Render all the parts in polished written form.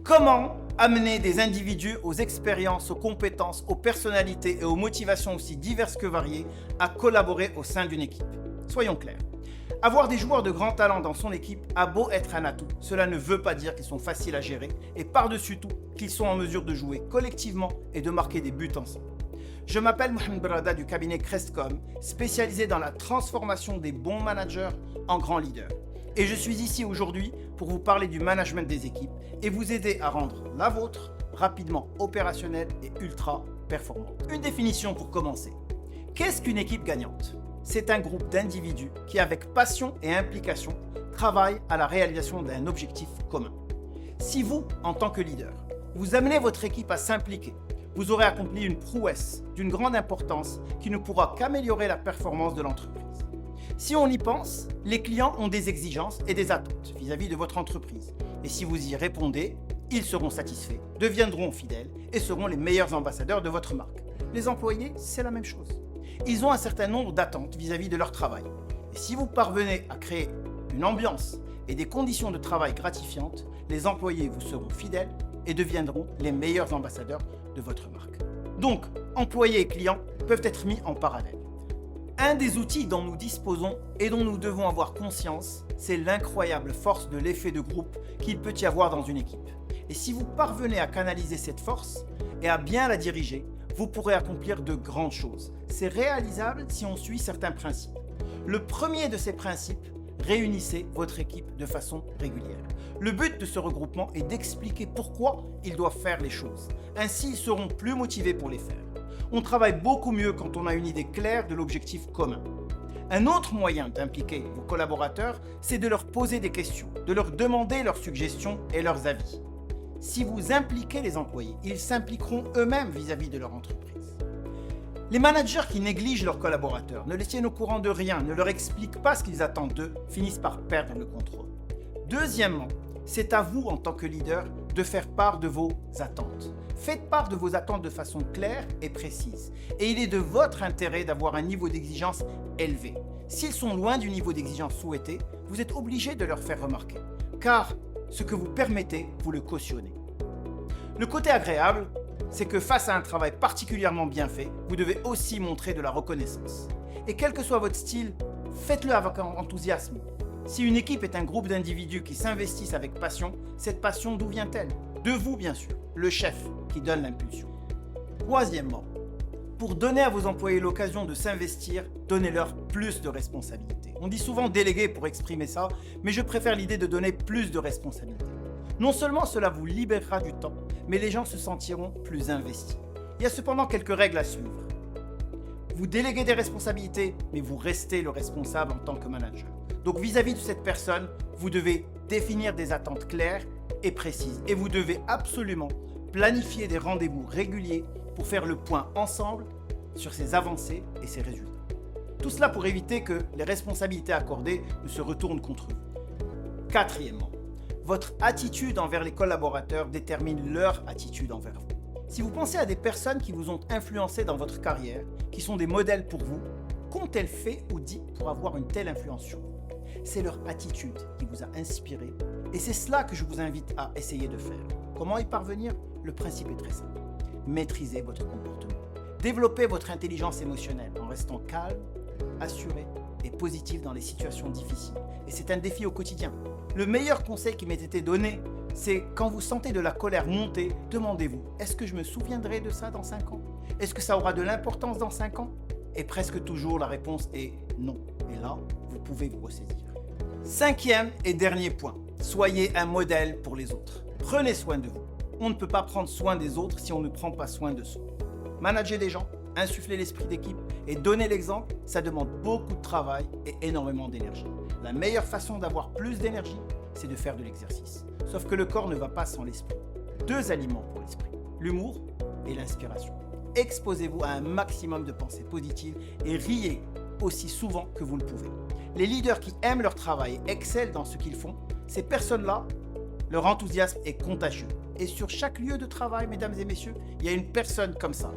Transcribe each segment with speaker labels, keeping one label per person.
Speaker 1: Comment amener des individus aux expériences, aux compétences, aux personnalités et aux motivations aussi diverses que variées à collaborer au sein d'une équipe? Soyons clairs. Avoir des joueurs de grand talent dans son équipe a beau être un atout, cela ne veut pas dire qu'ils sont faciles à gérer et par-dessus tout qu'ils sont en mesure de jouer collectivement et de marquer des buts ensemble. Je m'appelle Mohamed Brada du cabinet Crestcom, spécialisé dans la transformation des bons managers en grands leaders. Et je suis ici aujourd'hui pour vous parler du management des équipes et vous aider à rendre la vôtre rapidement opérationnelle et ultra performante. Une définition pour commencer. Qu'est-ce qu'une équipe gagnante? C'est un groupe d'individus qui, avec passion et implication, travaillent à la réalisation d'un objectif commun. Si vous, en tant que leader, vous amenez votre équipe à s'impliquer, vous aurez accompli une prouesse d'une grande importance qui ne pourra qu'améliorer la performance de l'entreprise. Si on y pense, les clients ont des exigences et des attentes vis-à-vis de votre entreprise. Et si vous y répondez, ils seront satisfaits, deviendront fidèles et seront les meilleurs ambassadeurs de votre marque. Les employés, c'est la même chose. Ils ont un certain nombre d'attentes vis-à-vis de leur travail. Et si vous parvenez à créer une ambiance et des conditions de travail gratifiantes, les employés vous seront fidèles et deviendront les meilleurs ambassadeurs de votre marque. Donc, employés et clients peuvent être mis en parallèle. Un des outils dont nous disposons et dont nous devons avoir conscience, c'est l'incroyable force de l'effet de groupe qu'il peut y avoir dans une équipe. Et si vous parvenez à canaliser cette force et à bien la diriger, vous pourrez accomplir de grandes choses. C'est réalisable si on suit certains principes. Le premier de ces principes, réunissez votre équipe de façon régulière. Le but de ce regroupement est d'expliquer pourquoi ils doivent faire les choses. Ainsi, ils seront plus motivés pour les faire. On travaille beaucoup mieux quand on a une idée claire de l'objectif commun. Un autre moyen d'impliquer vos collaborateurs, c'est de leur poser des questions, de leur demander leurs suggestions et leurs avis. Si vous impliquez les employés, ils s'impliqueront eux-mêmes vis-à-vis de leur entreprise. Les managers qui négligent leurs collaborateurs, ne les tiennent au courant de rien, ne leur expliquent pas ce qu'ils attendent d'eux, finissent par perdre le contrôle. Deuxièmement, c'est à vous en tant que leader de faire part de vos attentes. Faites part de vos attentes de façon claire et précise. Et il est de votre intérêt d'avoir un niveau d'exigence élevé. S'ils sont loin du niveau d'exigence souhaité, vous êtes obligé de leur faire remarquer. Car ce que vous permettez, vous le cautionnez. Le côté agréable, c'est que face à un travail particulièrement bien fait, vous devez aussi montrer de la reconnaissance. Et quel que soit votre style, faites-le avec enthousiasme. Si une équipe est un groupe d'individus qui s'investissent avec passion, cette passion d'où vient-elle? De vous, bien sûr, le chef qui donne l'impulsion. Troisièmement, pour donner à vos employés l'occasion de s'investir, donnez-leur plus de responsabilités. On dit souvent déléguer pour exprimer ça, mais je préfère l'idée de donner plus de responsabilités. Non seulement cela vous libérera du temps, mais les gens se sentiront plus investis. Il y a cependant quelques règles à suivre. Vous déléguez des responsabilités, mais vous restez le responsable en tant que manager. Donc vis-à-vis de cette personne, vous devez définir des attentes claires et précises. Et vous devez absolument planifier des rendez-vous réguliers pour faire le point ensemble sur ses avancées et ses résultats. Tout cela pour éviter que les responsabilités accordées ne se retournent contre vous. Quatrièmement, votre attitude envers les collaborateurs détermine leur attitude envers vous. Si vous pensez à des personnes qui vous ont influencé dans votre carrière, qui sont des modèles pour vous, qu'ont-elles fait ou dit pour avoir une telle influence sur vous? C'est leur attitude qui vous a inspiré et c'est cela que je vous invite à essayer de faire. Comment y parvenir? Le principe est très simple. Maîtrisez votre comportement. Développez votre intelligence émotionnelle en restant calme, assuré et positif dans les situations difficiles. Et c'est un défi au quotidien. Le meilleur conseil qui m'ait été donné, c'est quand vous sentez de la colère monter, demandez-vous, est-ce que je me souviendrai de ça dans 5 ans? Est-ce que ça aura de l'importance dans 5 ans? Et presque toujours la réponse est non. Et là, vous pouvez vous ressaisir. Cinquième et dernier point, soyez un modèle pour les autres. Prenez soin de vous. On ne peut pas prendre soin des autres si on ne prend pas soin de soi. Manager des gens, insuffler l'esprit d'équipe et donner l'exemple, ça demande beaucoup de travail et énormément d'énergie. La meilleure façon d'avoir plus d'énergie, c'est de faire de l'exercice. Sauf que le corps ne va pas sans l'esprit. 2 aliments pour l'esprit, l'humour et l'inspiration. Exposez-vous à un maximum de pensées positives et riez aussi souvent que vous le pouvez. Les leaders qui aiment leur travail et excellent dans ce qu'ils font, ces personnes-là, leur enthousiasme est contagieux. Et sur chaque lieu de travail, mesdames et messieurs, il y a une personne comme ça.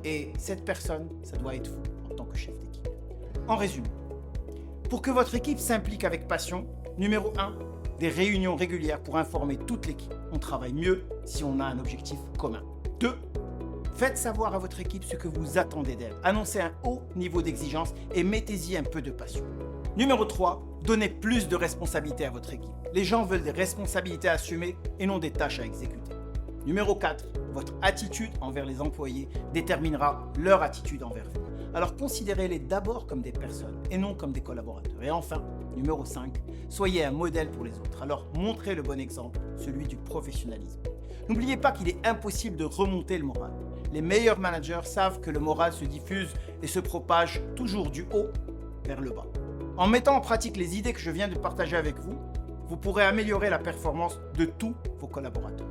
Speaker 1: Et cette personne, ça doit être vous en tant que chef d'équipe. En résumé, pour que votre équipe s'implique avec passion, numéro 1, des réunions régulières pour informer toute l'équipe. On travaille mieux si on a un objectif commun. 2. Faites savoir à votre équipe ce que vous attendez d'elle. Annoncez un haut niveau d'exigence et mettez-y un peu de passion. Numéro 3. Donnez plus de responsabilités à votre équipe. Les gens veulent des responsabilités à assumer et non des tâches à exécuter. Numéro 4. Votre attitude envers les employés déterminera leur attitude envers vous. Alors considérez-les d'abord comme des personnes et non comme des collaborateurs. Et enfin, numéro 5, soyez un modèle pour les autres. Alors montrez le bon exemple, celui du professionnalisme. N'oubliez pas qu'il est impossible de remonter le moral. Les meilleurs managers savent que le moral se diffuse et se propage toujours du haut vers le bas. En mettant en pratique les idées que je viens de partager avec vous, vous pourrez améliorer la performance de tous vos collaborateurs.